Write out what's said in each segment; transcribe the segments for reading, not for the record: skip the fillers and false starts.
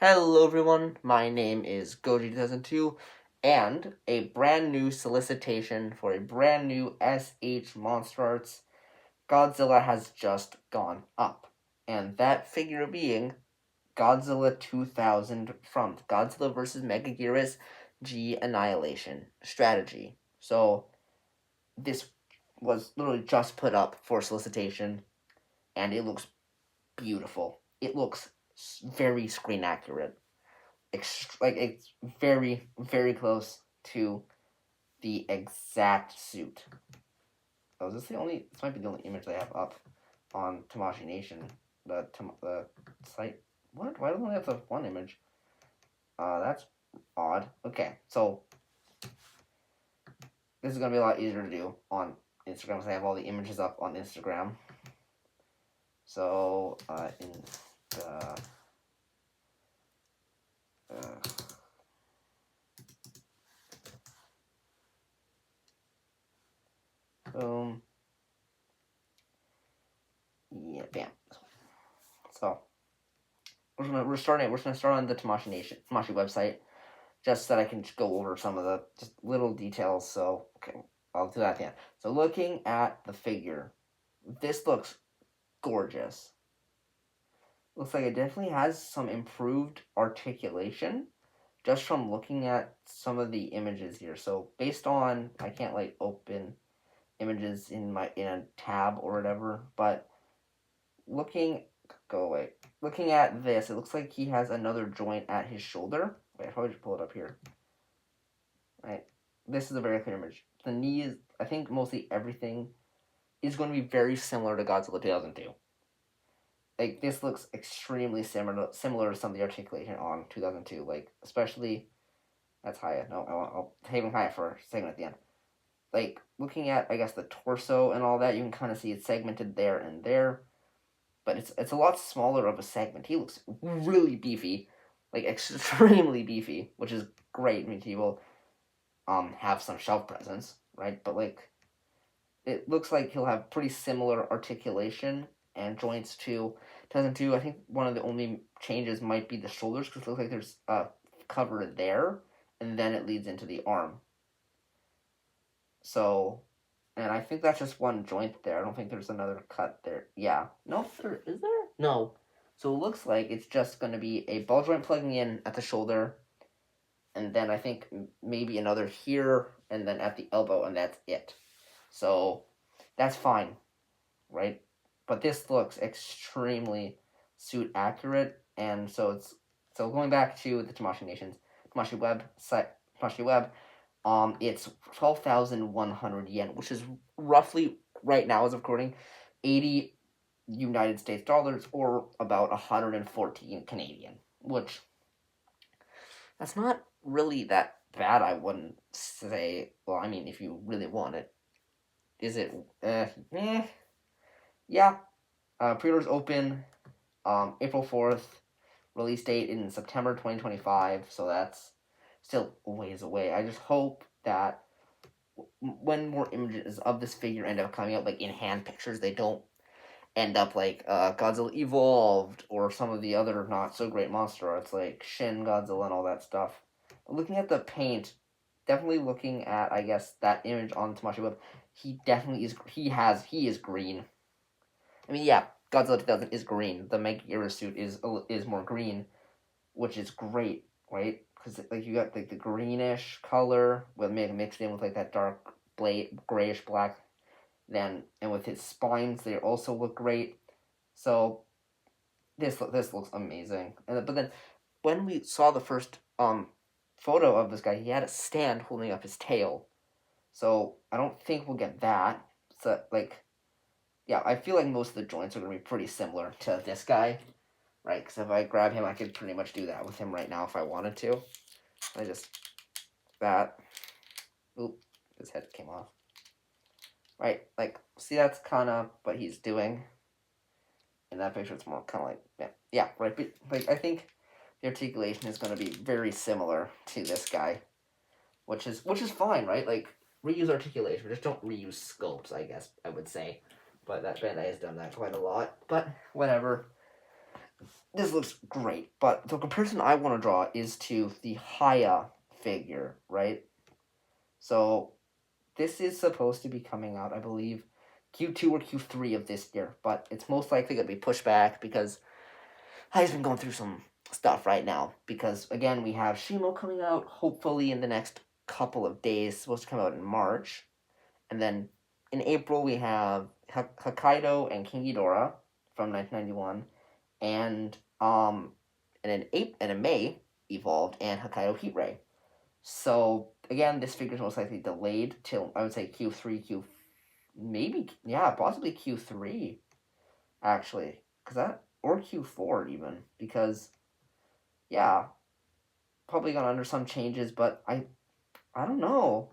Hello everyone, my name is Goji2002, and a brand new solicitation for a brand new S.H.MonsterArts Godzilla has just gone up. And that figure being Godzilla 2000 from Godzilla Vs Megaguirus G Annihilation Strategy. So this was literally just put up for solicitation, and it looks beautiful. It looks very screen accurate. It's very close to the exact suit. Oh, is this the only? This might be the only image they have up on Tamashii Nation, the site. What? Why do they only have the one image? That's odd. Okay, so this is gonna be a lot easier to do on Instagram because I have all the images up on Instagram. So in the boom. Yeah, bam. So we're gonna start on the Tamashii website, just so that I can go over some of the just little details. So okay, I'll do that at the end. So looking at the figure, this looks gorgeous. Looks like it definitely has some improved articulation, just from looking at some of the images here. So based on, I can't like open images in a tab or whatever, but looking at this, it looks like he has another joint at his shoulder. Wait, I'll probably just pull it up here. Right, this is a very clear image. The knee is, I think, mostly everything is going to be very similar to Godzilla 2002. Like, this looks extremely similar to some of the articulation on 2002. Like, especially, that's higher. No, I'll take him higher for a second at the end. Like, looking at, I guess, the torso and all that, you can kind of see it's segmented there and there. But it's a lot smaller of a segment. He looks really beefy, like extremely beefy, which is great. I mean, he will have some shelf presence, right? But like, it looks like he'll have pretty similar articulation and joints to 2002. I think one of the only changes might be the shoulders, because it looks like there's a cover there, and then it leads into the arm. So, and I think that's just one joint there. I don't think there's another cut there. Yeah. No, there is there? No. So it looks like it's just going to be a ball joint plugging in at the shoulder, and then I think maybe another here, and then at the elbow, and that's it. So that's fine, right? But this looks extremely suit accurate, and so going back to the Tamashii Web site, Tamashii Web. It's 12,100 yen, which is roughly, right now as of recording, 80 United States dollars, or about 114 Canadian, which, that's not really that bad, I wouldn't say. Well, I mean, if you really want it. Is it, yeah. Pre-orders open, April 4th, release date in September 2025, so that's still a ways away. I just hope that when more images of this figure end up coming out, like in hand pictures, they don't end up like Godzilla Evolved or some of the other not so great monster arts like Shin Godzilla and all that stuff. But looking at the paint, definitely looking at, I guess, that image on Tamashii Web, he definitely is. He is green. I mean, yeah, Godzilla 2000 is green. The Megaguirus suit is more green, which is great, right? Because like you got like the greenish color with mixed in with like that dark grayish black, then and with his spines they also look great. So this looks amazing. But then when we saw the first photo of this guy, he had a stand holding up his tail. So I don't think we'll get that. So like, yeah, I feel like most of the joints are gonna be pretty similar to this guy. Right, because if I grab him, I could pretty much do that with him right now if I wanted to. I just, that, oop, his head came off. Right, like, see, that's kind of what he's doing. In that picture, it's more kind of like, yeah, right, but, like, I think the articulation is going to be very similar to this guy, which is fine, right? Like, reuse articulation, just don't reuse sculpts, I guess I would say. But that Bandai has done that quite a lot, but whatever. this looks great, but the comparison I want to draw is to the Haya figure, right? So this is supposed to be coming out, I believe, Q2 or Q3 of this year, but it's most likely going to be pushed back because Haya's been going through some stuff right now. Because, again, we have SHMA coming out, hopefully in the next couple of days, supposed to come out in March. And then in April, we have Hokkaido and King Ghidorah from 1991, and in May, Evolved and Hokkaido Heat Ray. So again, this figure is most likely delayed till I would say Q3, maybe possibly Q3 actually, because that or Q4 even because yeah, probably gone under some changes, but I don't know.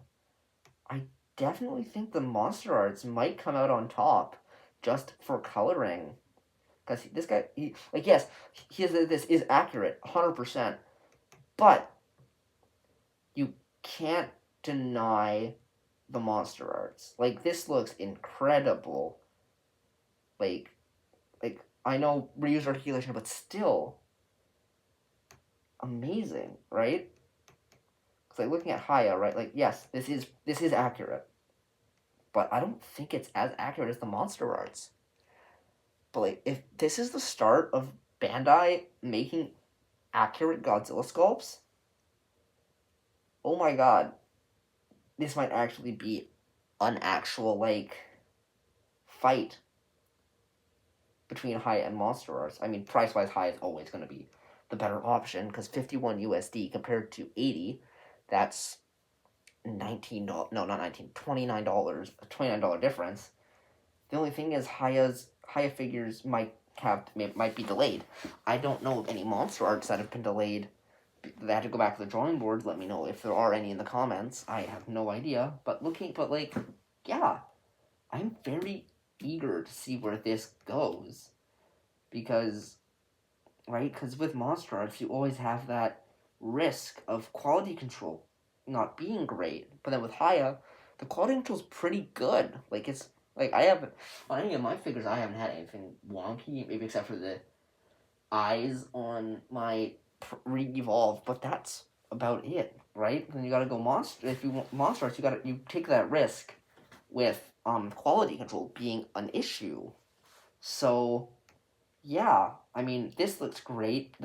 I definitely think the Monster Arts might come out on top just for coloring. Because this guy, yes, this is accurate, 100%. But you can't deny the Monster Arts. Like, this looks incredible. Like, I know reuse articulation, but still amazing, right? Because, like, looking at Haya, right? Like, yes, this is accurate. But I don't think it's as accurate as the Monster Arts. But, like, if this is the start of Bandai making accurate Godzilla sculpts, oh my god, this might actually be an actual, like, fight between Haya and Monster Arts. I mean, price-wise, Haya is always going to be the better option, because 51 USD compared to 80, that's $19, no, not 19, $29, a $29 difference. The only thing is Haya figures might be delayed. I don't know of any Monster Arts that have been delayed. They had to go back to the drawing board. Let me know if there are any in the comments. I have no idea. But yeah, I'm very eager to see where this goes. Because with Monster Arts, you always have that risk of quality control not being great. But then with Haya, the quality control is pretty good. I haven't, on any of my figures, I haven't had anything wonky, maybe except for the eyes on my re-evolved, but that's about it, right? Then you gotta go if you want Monster Arts, you take that risk with quality control being an issue. So yeah, I mean, this looks great.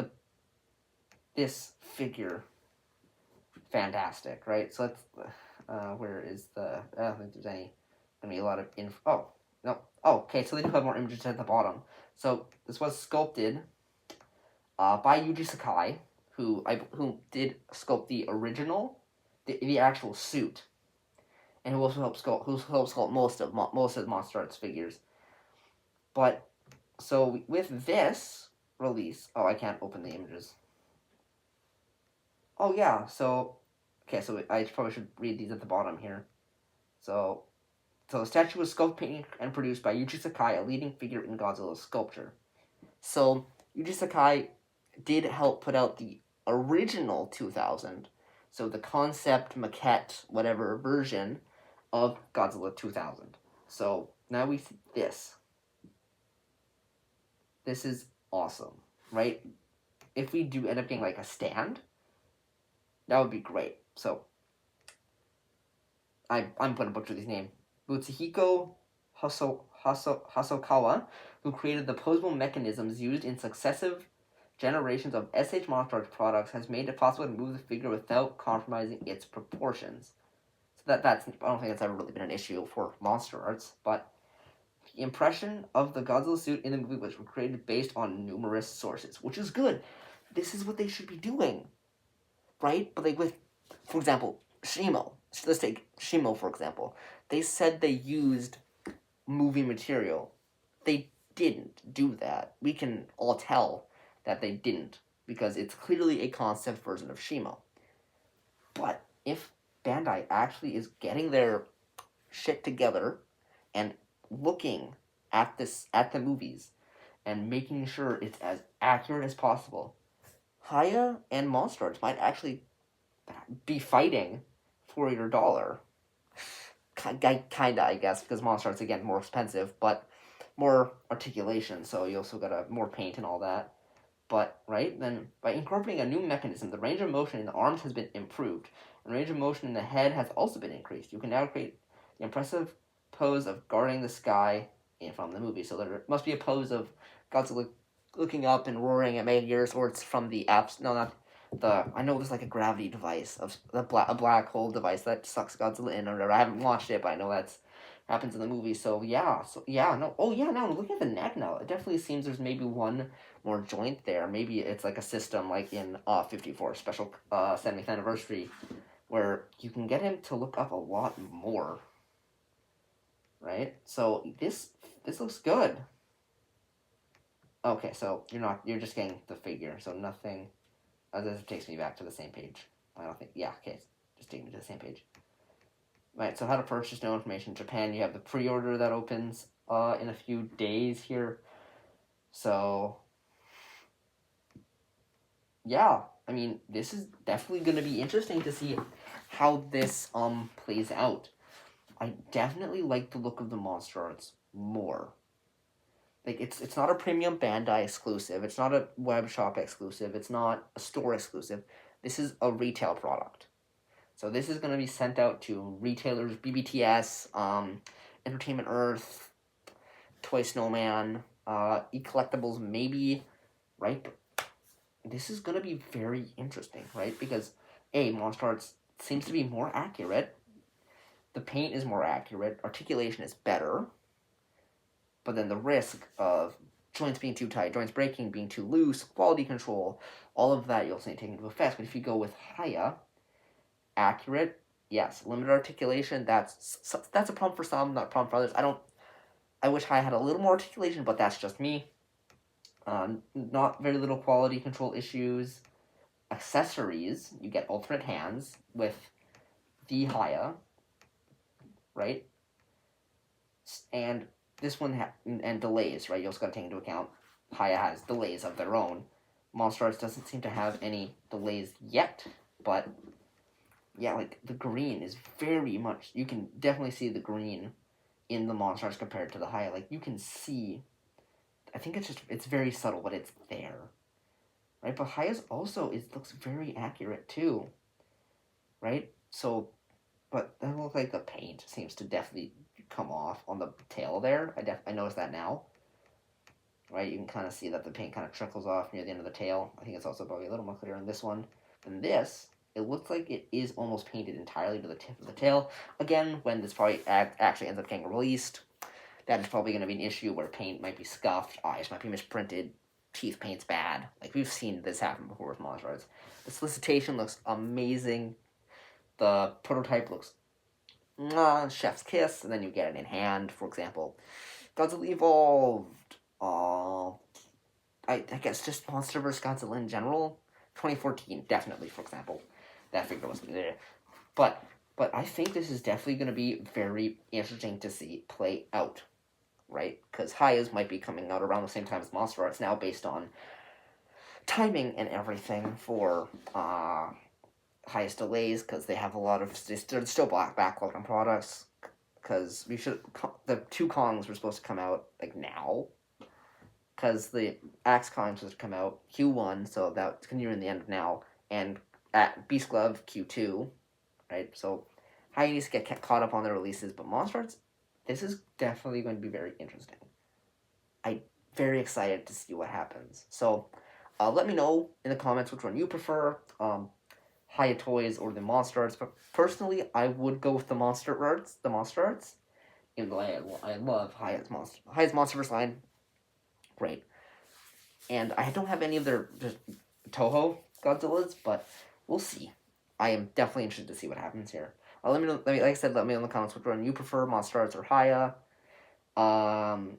This figure, fantastic, right? So let's where is the I don't think there's any gonna be a lot of info. Oh no. Oh, okay, so they do have more images at the bottom. So this was sculpted by Yuji Sakai, who did sculpt the original, the actual suit, and who also helped sculpt most of Monster Arts figures. But so with this release, oh, I can't open the images. Oh yeah, so okay, so I probably should read these at the bottom here. So the statue was sculpted, painted, and produced by Yuji Sakai, a leading figure in Godzilla's sculpture. So Yuji Sakai did help put out the original 2000, so the concept, maquette, whatever version of Godzilla 2000. So now we see this. This is awesome, right? If we do end up getting like a stand, that would be great. So I'm going to butcher these names. Butsuhiko Hasokawa, who created the posable mechanisms used in successive generations of S.H.MonsterArts products, has made it possible to move the figure without compromising its proportions. So that's I don't think that's ever really been an issue for Monster Arts, but the impression of the Godzilla suit in the movie was created based on numerous sources, which is good. This is what they should be doing, right? But for example, Shimo. Let's take Shimo, for example. They said they used movie material. They didn't do that. We can all tell that they didn't, because it's clearly a concept version of Shimo. But if Bandai actually is getting their shit together and looking at the movies and making sure it's as accurate as possible, Haya and Monster Arts might actually be fighting for your dollar. Kinda, I guess, because Monster Arts, again, more expensive, but more articulation, so you also got more paint and all that. But, right, then by incorporating a new mechanism, the range of motion in the arms has been improved, and range of motion in the head has also been increased. You can now create the impressive pose of guarding the sky from the movie. So there must be a pose of Godzilla looking up and roaring at Megaguirus, or it's from the apps. No, not the. I know there's like a gravity device of a black hole device that sucks Godzilla in or whatever. I haven't watched it, but I know that's happens in the movie. So yeah, no. Oh yeah, no. Looking at the neck now, it definitely seems there's maybe one more joint there. Maybe it's like a system like in 54 special 70th anniversary, where you can get him to look up a lot more. Right. So this looks good. Okay, so you're just getting the figure, so nothing. This takes me back to the same page. I don't think. Yeah. Okay. Just taking me to the same page. Right, so how to purchase, no information. In Japan, you have the pre-order that opens in a few days here. So, yeah, I mean, this is definitely going to be interesting to see how this plays out. I definitely like the look of the MonsterArts more. Like, it's not a premium Bandai exclusive. It's not a web shop exclusive. It's not a store exclusive. This is a retail product. So this is going to be sent out to retailers, BBTS, Entertainment Earth, Toy Snowman, E-Collectibles maybe, right? But this is going to be very interesting, right? Because, MonsterArts seems to be more accurate. The paint is more accurate. Articulation is better. But then the risk of joints being too tight, joints breaking, being too loose, quality control, all of that you'll see take into effect. But if you go with Haya, accurate, yes. Limited articulation, that's a problem for some, not a problem for others. I wish I had a little more articulation, but that's just me. Not very little quality control issues. Accessories, you get alternate hands with the Haya, right? And this one and delays, right? You also got to take into account Haya has delays of their own. MonsterArts doesn't seem to have any delays yet, but yeah, like the green is very much. You can definitely see the green in the MonsterArts compared to the Haya. Like you can see. I think it's very subtle, but it's there, right? But Haya's also looks very accurate too, right? So, but that looks like the paint seems to definitely come off on the tail there. I noticed that now. Right, you can kind of see that the paint kind of trickles off near the end of the tail. I think it's also probably a little more clear in this one than this. It looks like it is almost painted entirely to the tip of the tail. Again, when this probably actually ends up getting released, that is probably going to be an issue where paint might be scuffed, eyes might be misprinted, teeth paint's bad. Like, we've seen this happen before with MonsterArts. The solicitation looks amazing. The prototype looks chef's kiss, and then you get it in hand, for example. Godzilla Evolved. I guess just Monster vs. Godzilla in general. 2014, definitely, for example. That figure was there. But I think this is definitely going to be very interesting to see play out, right? Because Haya's might be coming out around the same time as MonsterArts now, based on timing and everything for Haya's delays, because they have a lot of... They're still backlogged on products, because the two Kongs were supposed to come out, like, now, because the Axe Kong was supposed to come out Q1, so that's continuing the end of now, and at Beast Glove Q2, right? So Haya needs to get caught up on the releases, but MonsterArts, this is definitely going to be very interesting. I'm very excited to see what happens. So let me know in the comments which one you prefer, Haya Toys or the MonsterArts. But personally, I would go with the MonsterArts. Even though I love Haya's Monsterverse line. Great. And I don't have any of their Toho Godzillas, but we'll see. I am definitely interested to see what happens here. Let me know. Like I said, let me know in the comments which one you prefer, MonsterArts or Haya.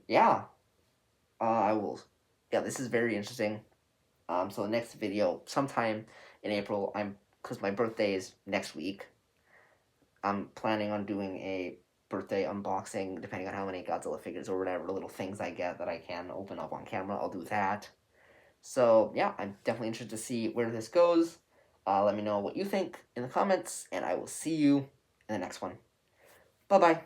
Yeah. I will. Yeah, this is very interesting. So the next video, sometime in April, because my birthday is next week. I'm planning on doing a birthday unboxing, depending on how many Godzilla figures or whatever little things I get that I can open up on camera. I'll do that. So yeah, I'm definitely interested to see where this goes. Let me know what you think in the comments, and I will see you in the next one. Bye-bye.